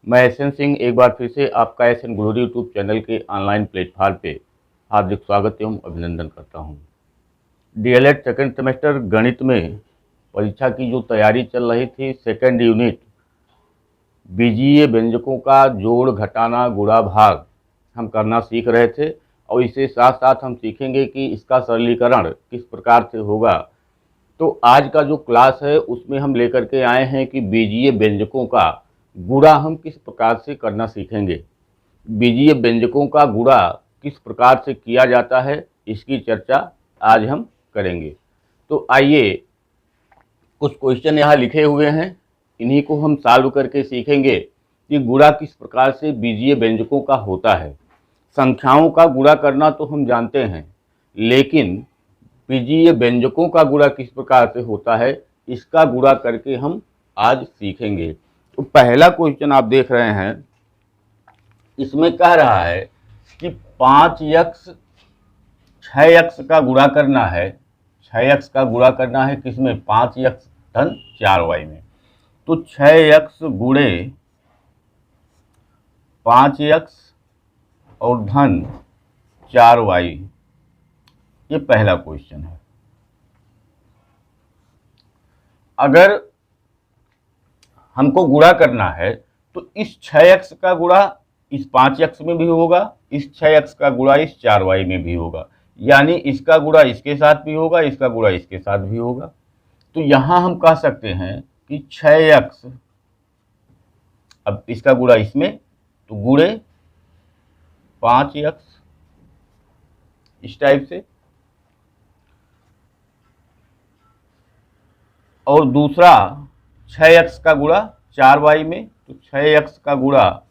मैं S N Singh एक बार फिर से आपका S N glory YouTube channel के ऑनलाइन प्लेटफॉर्म पे हार्दिक स्वागत एवं अभिनंदन करता हूँ। डीएलएड सेकेंड सेमेस्टर गणित में परीक्षा की जो तैयारी चल रही थी, सेकेंड यूनिट बीजीय व्यंजकों का जोड़ घटाना गुणा भाग हम करना सीख रहे थे और इसके साथ साथ हम सीखेंगे कि इसका सरलीकरण किस प्रकार से होगा। तो आज का जो क्लास है उसमें हम लेकर के आए हैं कि बीजीय व्यंजकों का गुणा हम किस प्रकार से करना सीखेंगे। बीजीय व्यंजकों का गुणा किस प्रकार से किया जाता है, इसकी चर्चा आज हम करेंगे। तो आइए, कुछ क्वेश्चन यहाँ लिखे हुए हैं, इन्हीं को हम सॉल्व करके सीखेंगे कि गुणा किस प्रकार से बीजीय व्यंजकों का होता है। संख्याओं का गुणा करना तो हम जानते हैं, लेकिन बीजीय व्यंजकों का गुणा किस प्रकार से होता है, इसका गुणा करके हम आज सीखेंगे। तो पहला क्वेश्चन आप देख रहे हैं, इसमें कह रहा है कि 5x 6x का गुणा करना है। 6x का गुणा करना है किसमें? 5x धन 4y में। तो 6x गुणे 5x और धन 4y, ये पहला क्वेश्चन है। अगर हमको गुणा करना है तो इस 6x का गुणा इस 5x में भी होगा, इस 6x का गुणा इस 4y में भी होगा, यानी इसका गुणा इसके साथ भी होगा, इसका गुणा इसके साथ भी होगा। तो यहां हम कह सकते हैं कि 6x, अब इसका गुणा इसमें, तो गुणे 5x, इस टाइप से। और दूसरा 6x का गुणा 4y में, तो 6x का गुणा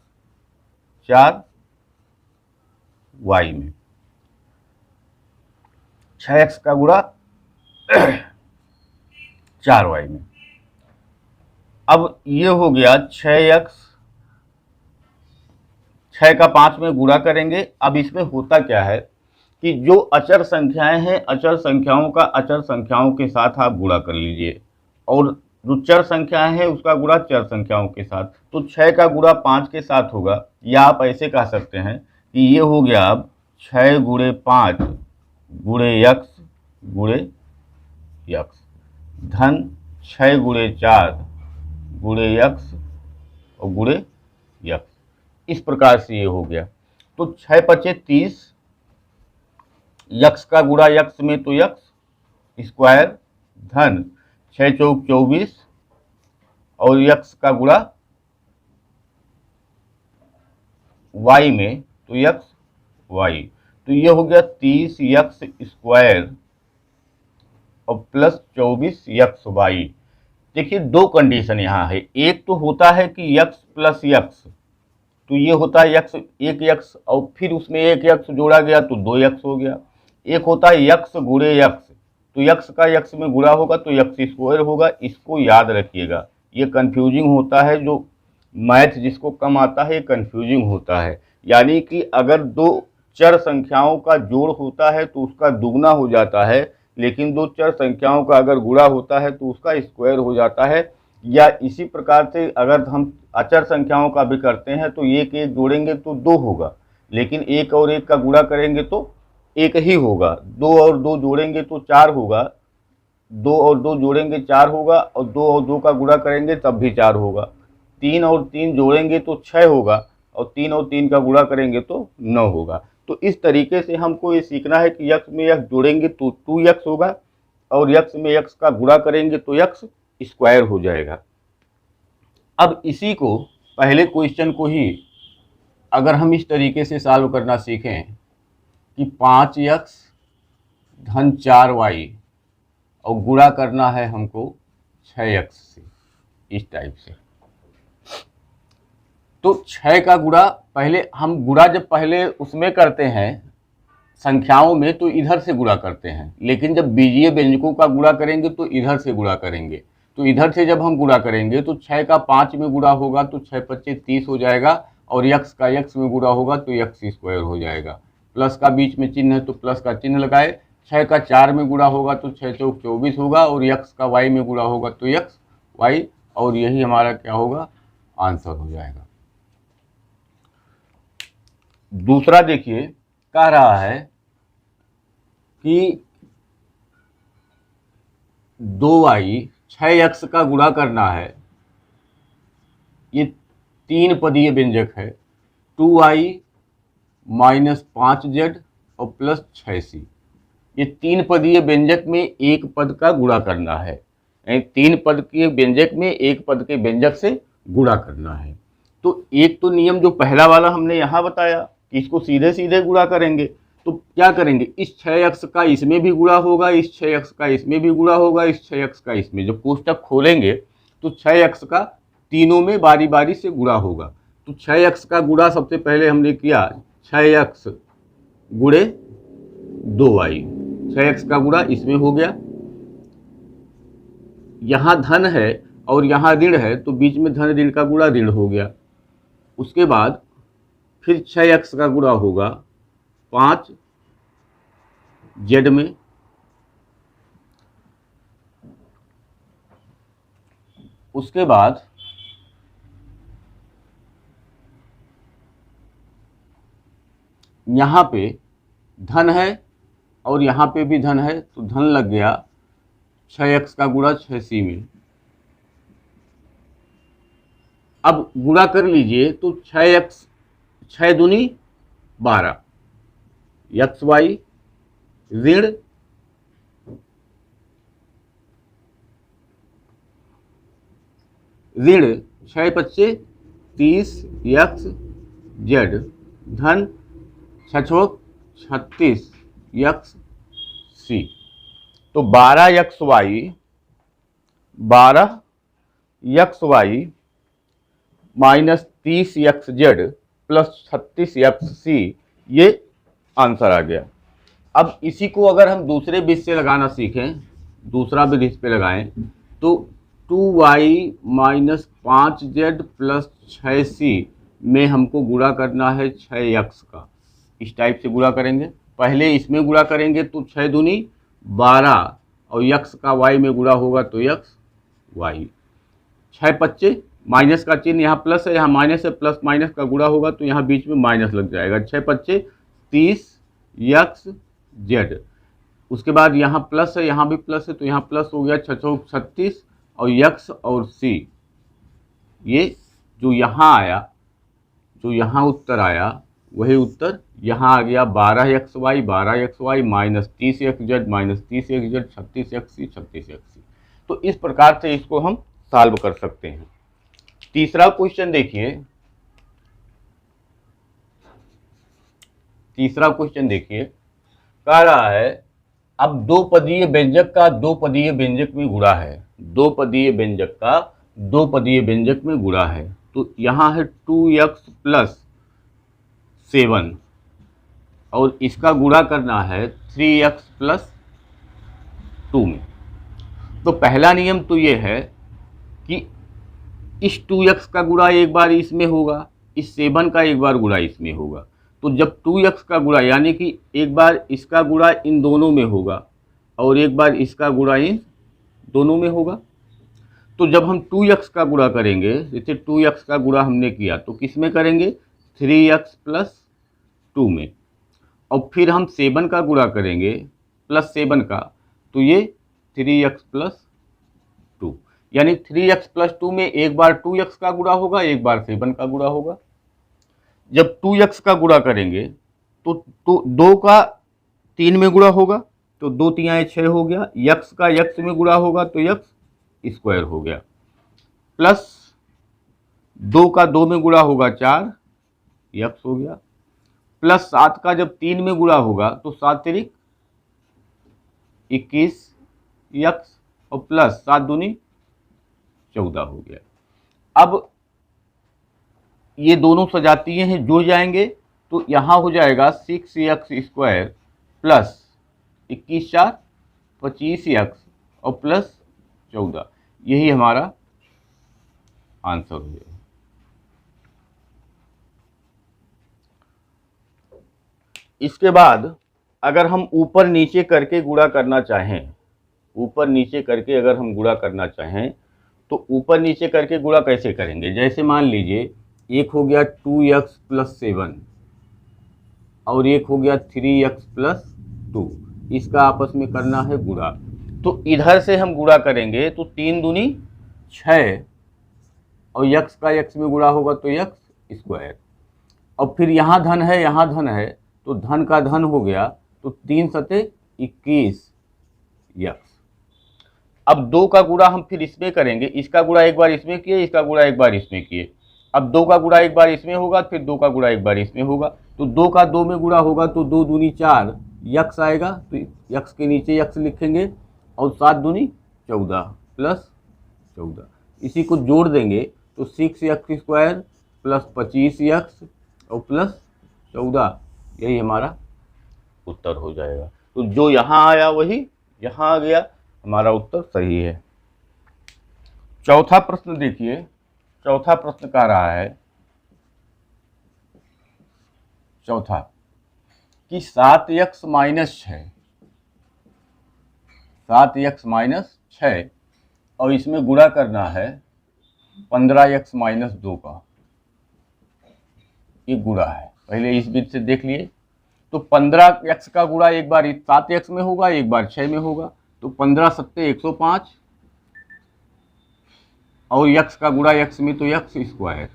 4y में, 6x का गुणा 4y में। अब ये हो गया 6x, 6 का 5 में गुणा करेंगे। अब इसमें होता क्या है कि जो अचर संख्याएं हैं, अचर संख्याओं का अचर संख्याओं के साथ आप गुणा कर लीजिए, और जो चर संख्याएं हैं उसका गुणा चर संख्याओं के साथ। तो 6 का गुणा 5 के साथ होगा, या आप ऐसे कह सकते हैं कि ये हो गया अब 6 गुणे 5 गुणे यक्स गुणे यक्स धन 6 गुणे 4 गुणे यक्स और गुणे यक्स। इस प्रकार से ये हो गया। तो 6 पचे 30, यक्स का गुणा यक्स में तो यक्स स्क्वायर धन 6 चौक 24 और यक्स का गुणा वाई में तो यक्स वाई। तो ये हो गया 30 यक्स स्क्वायर और प्लस 24 यक्स वाई। देखिए, दो कंडीशन यहाँ है। एक तो होता है कि यक्स प्लस यक्स, तो ये होता है यक्स, एक यक्स और फिर उसमें एक यक्स जोड़ा गया तो 2 यक्स हो गया। एक होता है यक्स गुणे यक्स, तो यक्स का यक्स में गुणा होगा तो यक्स स्क्वायर होगा। इसको याद रखिएगा, ये कंफ्यूजिंग होता है। जो मैथ जिसको कम आता है, कंफ्यूजिंग होता है। यानी कि अगर दो चर संख्याओं का जोड़ होता है तो उसका दुगना हो जाता है, लेकिन दो चर संख्याओं का अगर गुणा होता है तो उसका स्क्वायर हो जाता है। या इसी प्रकार से अगर हम अचर संख्याओं का भी करते हैं तो एक एक जोड़ेंगे तो 2 होगा, लेकिन एक और एक का गुणा करेंगे तो एक ही होगा। 2 और 2 जोड़ेंगे तो 4 होगा, 2 और 2 जोड़ेंगे 4 होगा, और 2 और 2 का गुणा करेंगे तब भी 4 होगा। 3 और 3 जोड़ेंगे तो 6 होगा, और 3 और 3 का गुणा करेंगे तो 9 होगा। तो इस तरीके से हमको ये सीखना है कि यक्स में यक्स जोड़ेंगे तो 2x होगा, और यक्स में यक्स का गुणा करेंगे तो यक्स स्क्वायर हो जाएगा। अब इसी को, पहले क्वेश्चन को ही अगर हम इस तरीके से सॉल्व करना सीखें कि 5x धन 4y और गुणा करना है हमको 6x से, इस टाइप से। तो 6 का गुणा, पहले हम गुणा जब पहले उसमें करते हैं संख्याओं में तो इधर से गुणा करते हैं, लेकिन जब बीजीय व्यंजकों का गुणा करेंगे तो इधर से गुणा करेंगे। तो इधर से जब हम गुणा करेंगे तो 6 का 5 में गुणा होगा तो 6 पच्चे 30 हो जाएगा, और यक्स का यक्स में गुणा होगा तो यक्स स्क्वायर हो जाएगा। प्लस का बीच में चिन्ह है तो प्लस का चिन्ह लगाए। 6 का 4 में गुणा होगा तो 6 चौक 24 होगा, और यक्स का वाई में गुणा होगा तो यक्स वाई, और यही हमारा क्या होगा, आंसर हो जाएगा। दूसरा देखिए, कह रहा है कि 2y 6x का गुणा करना है। ये 3 पदीय व्यंजक है, 2y माइनस 5z और प्लस 6c। ये 3 पदीय व्यंजक में एक पद का गुणा करना है, यानी 3 पद के व्यंजक में एक पद के व्यंजक से गुणा करना है। तो एक तो नियम जो पहला वाला हमने यहाँ बताया कि इसको सीधे सीधे गुणा करेंगे, तो क्या करेंगे, इस 6x का इसमें भी गुणा होगा, इस 6x का इसमें भी गुणा होगा, इस 6x का इसमें। जब कोष्टक खोलेंगे तो 6x का तीनों में बारी बारी से गुणा होगा। तो 6x का गुणा सबसे पहले हमने किया, 6x गुणे 2y, 6x का गुणा इसमें हो गया। यहाँ धन है और यहाँ ऋण है, तो बीच में धन ऋण का गुणा ऋण हो गया। उसके बाद फिर 6x का गुणा होगा 5z में, उसके बाद यहाँ पे धन है और यहाँ पे भी धन है, तो धन लग गया 6x का गुणा 6c में। अब गुणा कर लीजिए, तो 6x 6 दूनी 12, xy ऋण ऋण 6 पच्चे 30 x z धन 6 36 x c। तो 12xy minus 30xz plus 36xc, ये आंसर आ गया। अब इसी को अगर हम दूसरे बीज से लगाना सीखें, दूसरा बीज इस पे लगाएं, तो 2y minus 5z plus 6c में हमको गुणा करना है 6x का। इस टाइप से गुणा करेंगे, पहले इसमें गुणा करेंगे तो 6 दूनी 12 और x का y में गुणा होगा तो x y। 6 पच्चे माइनस का चिन्ह यहाँ प्लस है, यहाँ माइनस है, प्लस माइनस का गुणा होगा तो यहाँ बीच में माइनस लग जाएगा। 6 पच्चे 30 x z, उसके बाद यहाँ प्लस है, यहाँ भी प्लस है, तो यहाँ प्लस हो गया 6 36 और x और c। ये जो यहाँ आया, जो यहाँ उत्तर आया वही उत्तर यहाँ आ गया, 12xy minus 30xz minus 30xz 36xc 36xc। तो इस प्रकार से इसको हम सॉल्व कर सकते हैं। तीसरा क्वेश्चन देखिए, कह रहा है अब 2 पदीय व्यंजक का 2 पदीय व्यंजक में गुणा है, 2 पदीय व्यंजक का 2 पदीय व्यंजक में गुणा है। तो यहाँ है 2x प्लस 7 और इसका गुणा करना है 3x प्लस 2 में। तो पहला नियम तो ये है कि इस 2x का गुणा एक बार इसमें होगा, इस 7 का एक बार गुणा इसमें होगा। तो जब 2x का गुणा यानी कि एक बार इसका गुणा इन दोनों में होगा और एक बार इसका गुणा इन दोनों में होगा, तो जब हम 2x का गुणा करेंगे, जैसे 2x का गुणा हमने किया तो किस में करेंगे, 3x प्लस 2 में, और फिर हम 7 का गुणा करेंगे प्लस 7 का, तो ये 3x प्लस 2, यानी 3x प्लस 2 में एक बार 2x का गुणा होगा, एक बार 7 का गुणा होगा। जब 2x का गुणा करेंगे तो 2 का 3 में गुणा होगा, तो 2 तिहाई 6 हो गया, x का x में गुणा होगा तो x स्क्वायर हो गया, प्लस 2 का 2 में गुणा होगा 4 x हो गया, प्लस 7 का जब 3 में गुणा होगा तो 7 तिरिक 21 x और प्लस 7 दूनी 14 हो गया। अब ये दोनों सजातीय हैं, जुड़ जाएंगे तो यहाँ हो जाएगा 6x स्क्वायर प्लस 21 4 25x और प्लस 14, यही हमारा आंसर हो जाएगा। इसके बाद अगर हम ऊपर नीचे करके गुणा करना चाहें, ऊपर नीचे करके अगर हम गुणा करना चाहें तो ऊपर नीचे करके गुणा कैसे करेंगे, जैसे मान लीजिए एक हो गया 2x प्लस 7 और एक हो गया 3x प्लस 2, इसका आपस में करना है गुणा। तो इधर से हम गुणा करेंगे तो 3 दूनी 6 और x का x में गुणा होगा तो x स्क्वायर। और फिर यहाँ धन है यहाँ धन है तो धन का धन हो गया तो 3 सते 21 x। अब 2 का गुणा हम फिर इसमें करेंगे, इसका गुणा एक बार इसमें किए, इसका गुणा एक बार इसमें किए। अब 2 का गुणा एक बार इसमें होगा, फिर 2 का गुणा एक बार इसमें होगा, तो 2 का 2 में गुणा होगा तो 2 दूनी 4 यक्स आएगा, तो यक्स के नीचे यक्स लिखेंगे और 7 दूनी 14 प्लस 14, इसी को जोड़ देंगे तो 6x स्क्वायर प्लस 25x और प्लस 14, यही हमारा उत्तर हो जाएगा। तो जो यहाँ आया वही यहाँ आ गया, हमारा उत्तर सही है। चौथा प्रश्न देखिए, चौथा प्रश्न कह रहा है चौथा कि 7x माइनस 6, 7x माइनस 6 और इसमें गुणा करना है 15x माइनस 2 का, ये गुणा है। पहले इस बीच से देख लिए तो 15x का गुणा एक बार 7x में होगा, एक बार 6 में होगा, तो 15 सत्ते 105 और x का गुणा x में तो x स्क्वायर।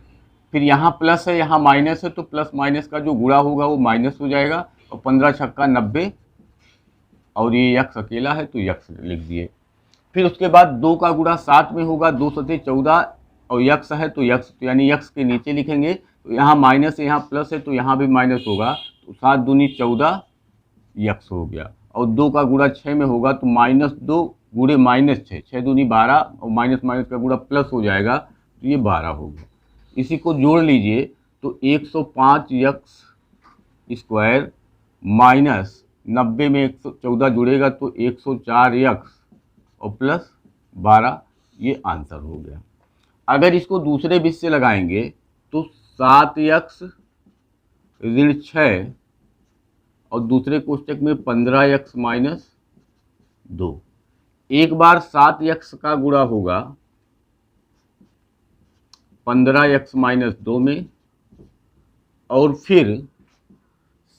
फिर यहाँ प्लस है यहाँ माइनस है तो प्लस माइनस का जो गुणा होगा वो माइनस हो जाएगा, और 15 छक्का 90 और ये x अकेला है तो x लिख दिए। फिर उसके बाद 2 का गुणा 7 में होगा, 2 सत्ते 14 और x है तो x, तो यानी x के नीचे लिखेंगे, तो यहाँ माइनस है यहाँ प्लस है तो यहाँ भी माइनस होगा, तो 7 दूनी 14 x हो गया। और 2 का गुणा 6 में होगा तो -2 गुणे -6, 6 दूनी 12 और माइनस माइनस का गुणा प्लस हो जाएगा तो ये 12 हो गया। इसी को जोड़ लीजिए तो 105x स्क्वायर माइनस 90 में 114 जुड़ेगा तो 104x और प्लस 12, ये आंसर हो गया। अगर इसको दूसरे बीच से लगाएंगे तो 7x ऋण 6 और दूसरे कोष्टक में 15x माइनस 2, एक बार 7x का गुणा होगा 15x माइनस 2 में, और फिर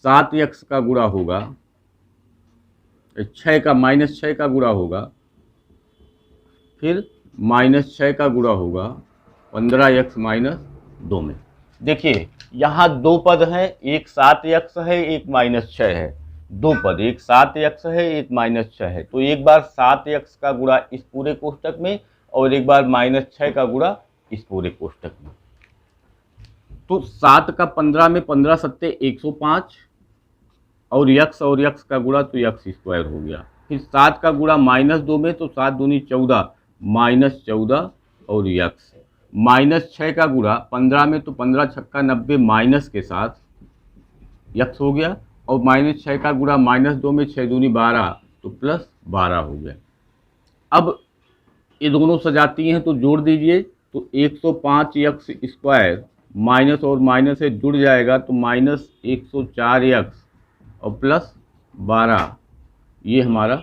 7x का गुणा होगा 6 का -6 का गुणा होगा, फिर -6 का गुणा होगा 15x माइनस 2 में। देखिए यहाँ दो पद हैं, एक 7x है एक -6 है, दो पद, एक 7x है एक -6 है, तो एक बार 7x का गुणा इस पूरे कोष्टक में और एक बार -6 का गुणा इस पूरे कोष्टक में। तो 7 का 15 में 15 सत्ते 105 और x का गुणा तो x स्क्वायर हो गया। फिर 7 का गुणा -2 में तो 7 दूनी 14 -14 और x, -6 का गुणा 15 में तो 15 छक्का 90 माइनस के साथ x हो गया, और -6 का गुणा -2 में 6 दूनी 12 तो प्लस 12 हो गया। अब ये दोनों सजाती हैं तो जोड़ दीजिए तो 105x स्क्वायर माइनस और माइनस से जुड़ जाएगा तो -104x और प्लस 12, ये हमारा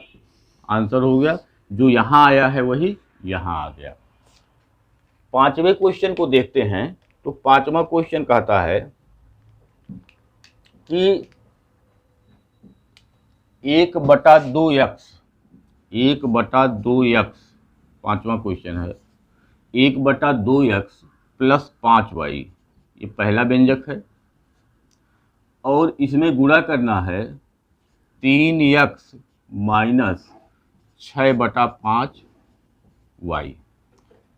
आंसर हो गया। जो यहाँ आया है वही यहाँ आ गया। पांचवें क्वेश्चन को देखते हैं तो पांचवा क्वेश्चन कहता है कि 1/2x, 1/2x, पांचवा क्वेश्चन है 1/2x प्लस 5y, ये पहला व्यंजक है, और इसमें गुणा करना है 3x माइनस 6/5y,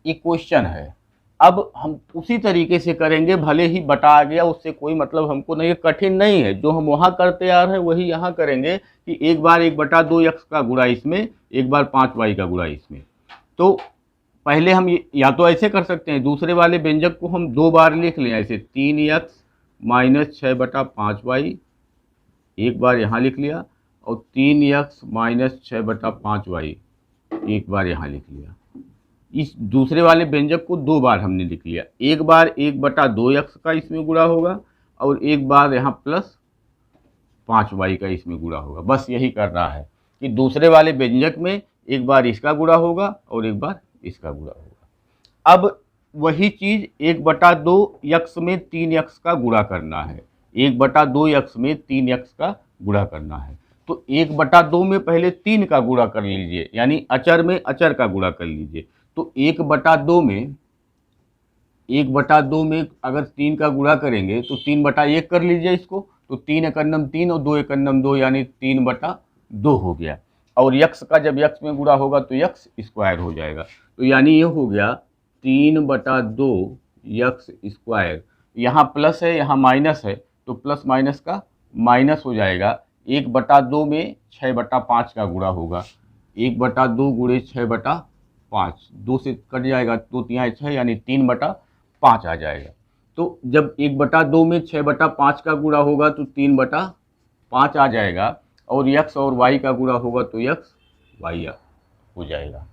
ये क्वेश्चन है। अब हम उसी तरीके से करेंगे, भले ही बटा आ गया उससे कोई मतलब हमको नहीं, कठिन नहीं है, जो हम वहाँ करते आ रहे हैं वही यहाँ करेंगे कि एक बार 1/2x का गुणा इसमें, एक बार 5y का गुणा इसमें। तो पहले हम या तो ऐसे कर सकते हैं, दूसरे वाले व्यंजक को हम 2 बार लिख लें ऐसे, 3x माइनस 6/5y, एक बार यहाँ लिख लिया, और 3x माइनस 6/5y एक बार यहाँ लिख लिया। इस दूसरे वाले व्यंजक को 2 बार हमने लिख लिया, एक बार 1/2x का इसमें गुणा होगा और एक बार यहाँ प्लस 5y का इसमें गुणा होगा। बस यही करना है कि दूसरे वाले व्यंजक में एक बार इसका गुणा होगा और एक बार इसका गुणा होगा। अब वही चीज़ 1/2x में 3x का गुणा करना है, 1/2 x में 3x का गुणा करना है। तो 1/2 में पहले 3 का गुणा कर लीजिए, यानी अचर में अचर का गुणा कर लीजिए। तो 1/2 में अगर 3 का गुणा करेंगे तो 3/1 कर लीजिए इसको, तो 3 एकन्नम 3 और 2 एकन्नम 2, यानी 3/2 हो गया। और यक्स का जब यक्स में गुणा होगा तो यक्स स्क्वायर हो जाएगा। तो यानी ये हो गया 3/2 यक्स स्क्वायर। यहाँ प्लस है, यहाँ माइनस है, तो प्लस माइनस का माइनस हो जाएगा। 1/2 में 6/5 का गुणा होगा। 1/2 गुणे 6/5, 2 से कट जाएगा, 2 तिहाई 6, यानी 3/5 आ जाएगा। तो जब 1/2 में 6/5 का गुणा होगा तो 3/5 आ जाएगा, और यक्स और वाई का गुणा होगा तो यक्स वाई हो जाएगा।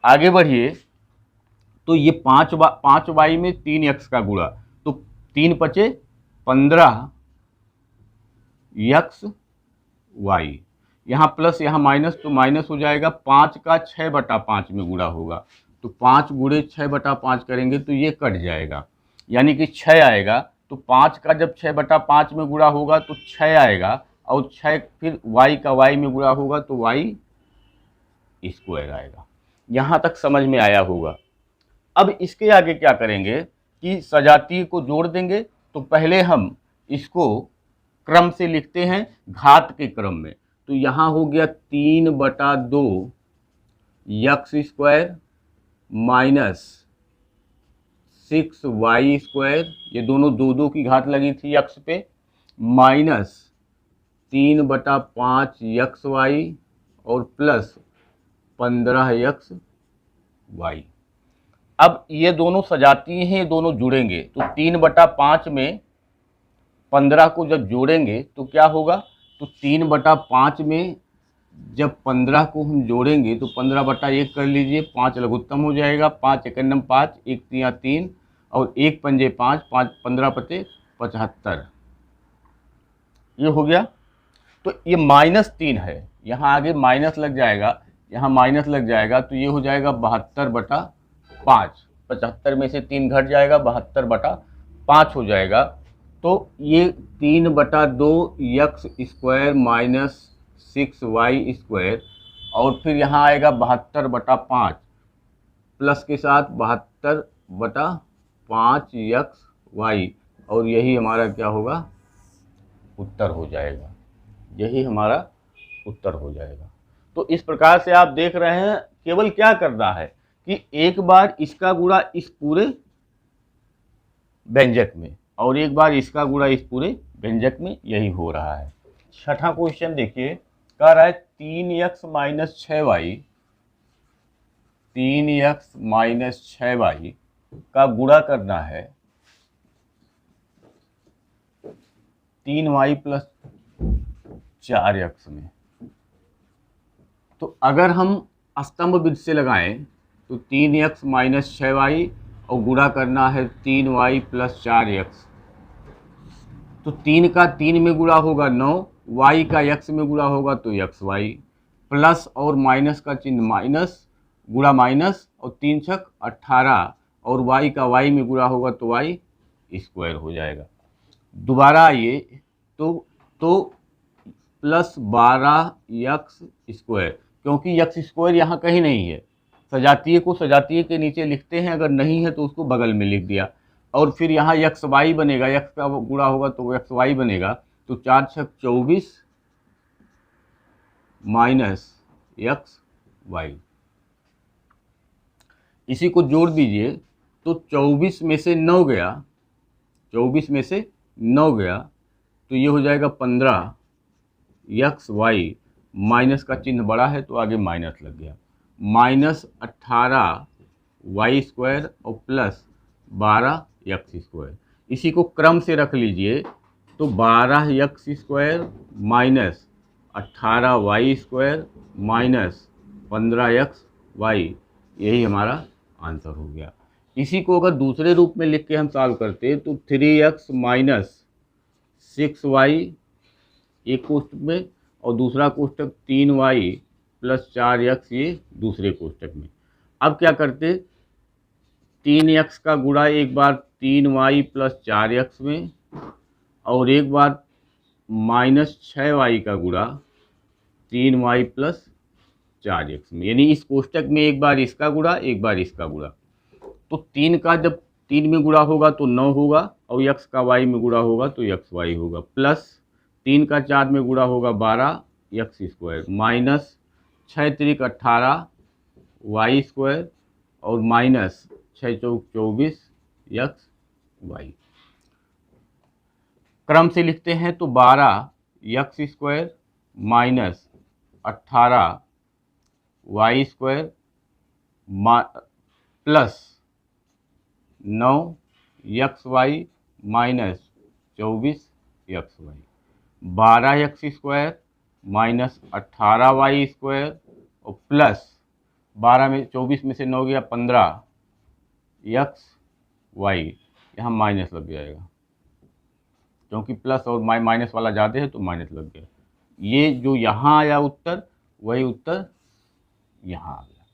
आगे बढ़िए, तो ये 5y में 3x का गुणा, तो 3 पचे 15 यक्स वाई, यहाँ प्लस यहाँ माइनस, तो माइनस हो जाएगा। 5 का 6/5 में गुणा होगा, तो 5 गुणे 6/5 करेंगे तो ये कट जाएगा, यानी कि 6 आएगा। तो 5 का जब 6/5 में गुणा होगा तो 6 आएगा, और 6 फिर y का y में गुणा होगा तो y स्क्वायर आएगा। यहाँ तक समझ में आया होगा। अब इसके आगे क्या करेंगे कि सजातीय को जोड़ देंगे। तो पहले हम इसको क्रम से लिखते हैं, घात के क्रम में। तो यहाँ हो गया 3/2 x square minus 6y square, ये दोनों 2 की घात लगी थी यक्स पे, माइनस 3/5 यक्स वाई और प्लस 15 यक्स वाई। अब ये दोनों सजातीय हैं, ये दोनों जुड़ेंगे, तो 3/5 में 15 को जब जोड़ेंगे तो क्या होगा, तो 3/5 में जब 15 को हम जोड़ेंगे तो 15/1 कर लीजिए, 5 लघुत्तम हो जाएगा, 5 एकन्नम 5, 1 तिया 3 और 1 पंजे 5, 5 15 पते 75, ये हो गया। तो ये -3 है, यहाँ आगे माइनस लग जाएगा, यहाँ माइनस लग जाएगा, तो ये हो जाएगा 72/5। 75 में से 3 घट जाएगा, 72/5 हो जाएगा। तो ये 3/2 x square minus 6y square, और फिर यहाँ आएगा 72/5 प्लस के साथ 72/5 यक्स वाई, और यही हमारा क्या होगा, उत्तर हो जाएगा। यही हमारा उत्तर हो जाएगा। तो इस प्रकार से आप देख रहे हैं, केवल क्या करना है कि एक बार इसका गुणा इस पूरे व्यंजक में और एक बार इसका गुणा इस पूरे व्यंजक में, यही हो रहा है। छठा क्वेश्चन देखिए, कह रहा है 3x minus 6y, 3x minus 6y का गुणा करना है 3y प्लस 4x में। तो अगर हम स्तंभ विधि से लगाएं तो 3x माइनस 6y और गुणा करना है 3y प्लस 4x। तो 3 का 3 में गुणा होगा 9, y का x में गुणा होगा तो x y, प्लस और माइनस का चिन्ह माइनस, गुणा माइनस, और 3 छक 18, और y का y में गुणा होगा तो y स्क्वायर हो जाएगा। दोबारा आइए, तो प्लस 12 यक्स स्क्वायर, क्योंकि यक्स स्क्वायर यहाँ कहीं नहीं है, सजातीय को सजातीय के नीचे लिखते हैं, अगर नहीं है तो उसको बगल में लिख दिया, और फिर यहाँ यक्स वाई बनेगा, यक्स का गुणा होगा तो यक्स वाई बनेगा। तो 4 छक 24 माइनस यक्स वाई, इसी को जोड़ दीजिए तो 24 में से 9 गया, 24 में से 9 गया, तो ये हो जाएगा 15 यक्स वाई, माइनस का चिन्ह बड़ा है तो आगे माइनस लग गया, माइनस 18 वाई स्क्वायर और प्लस 12 यक्स स्क्वायर। इसी को क्रम से रख लीजिए, तो 12 x square minus 18 y square minus 15 x y, यही हमारा आंसर हो गया। इसी को अगर दूसरे रूप में लिख के हम सॉल्व करते तो 3x माइनस 6y एक कोष्टक में, और दूसरा कोष्टक 3y प्लस 4x ये दूसरे कोष्टक में। अब क्या करते, 3x का गुणा एक बार 3y प्लस 4x में, और एक बार -6y का गुणा 3y प्लस 4x में, यानी इस कोष्टक में एक बार इसका गुणा एक बार इसका गुणा। तो 3 का जब 3 में गुणा होगा तो 9 होगा और x का y में गुणा होगा तो xy होगा, प्लस 3 का 4 में गुणा होगा 12 x स्क्वायर, माइनस 6 त्रिक 18 y स्क्वायर और माइनस 6 चौक 24 xy। क्रम से लिखते हैं तो 12 x square minus 18 y square plus 9 xy minus 24 xy, 12 x square minus 18 y square और प्लस 12 में 24 में से 9 गया 15 xy, यहाँ माइनस लग जाएगा क्योंकि प्लस और माइनस वाला ज़्यादा है तो माइनस लग गया। ये जो यहाँ आया उत्तर वही उत्तर यहाँ आ गया।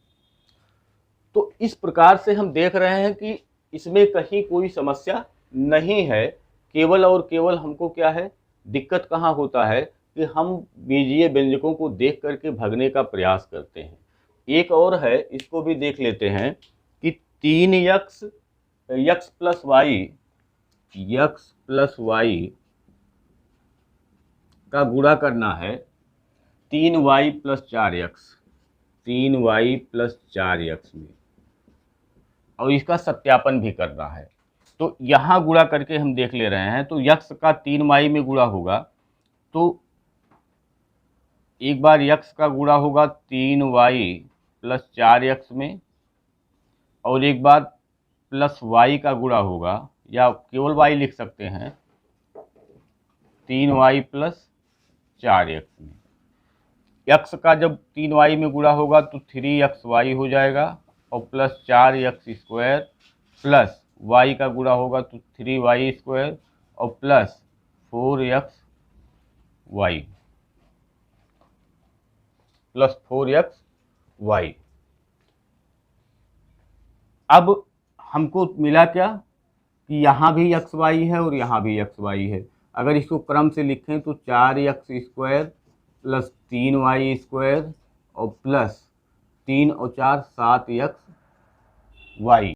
तो इस प्रकार से हम देख रहे हैं कि इसमें कहीं कोई समस्या नहीं है, केवल और केवल हमको क्या है, दिक्कत कहाँ होता है कि हम बीजीय व्यंजकों को देख करके भगने का प्रयास करते हैं। एक और है, इसको भी देख लेते हैं कि 3x प्लस वाई का गुणा करना है 3y प्लस 4x में और इसका सत्यापन भी करना है। तो यहाँ गुणा करके हम देख ले रहे हैं, तो x का 3y में गुणा होगा तो एक बार x का गुणा होगा 3y प्लस 4x में और एक बार प्लस y का गुणा होगा, या केवल y लिख सकते हैं 3y प्लस 4x में। x का जब 3y में गुणा होगा तो 3xy हो जाएगा और plus 4x square plus y का गुणा होगा तो 3y स्क्वायर और प्लस 4xy। अब हमको मिला क्या कि यहाँ भी xy है और यहाँ भी xy है। अगर इसको क्रम से लिखें तो 4x square plus 3y square और प्लस 3 और 4 7xy।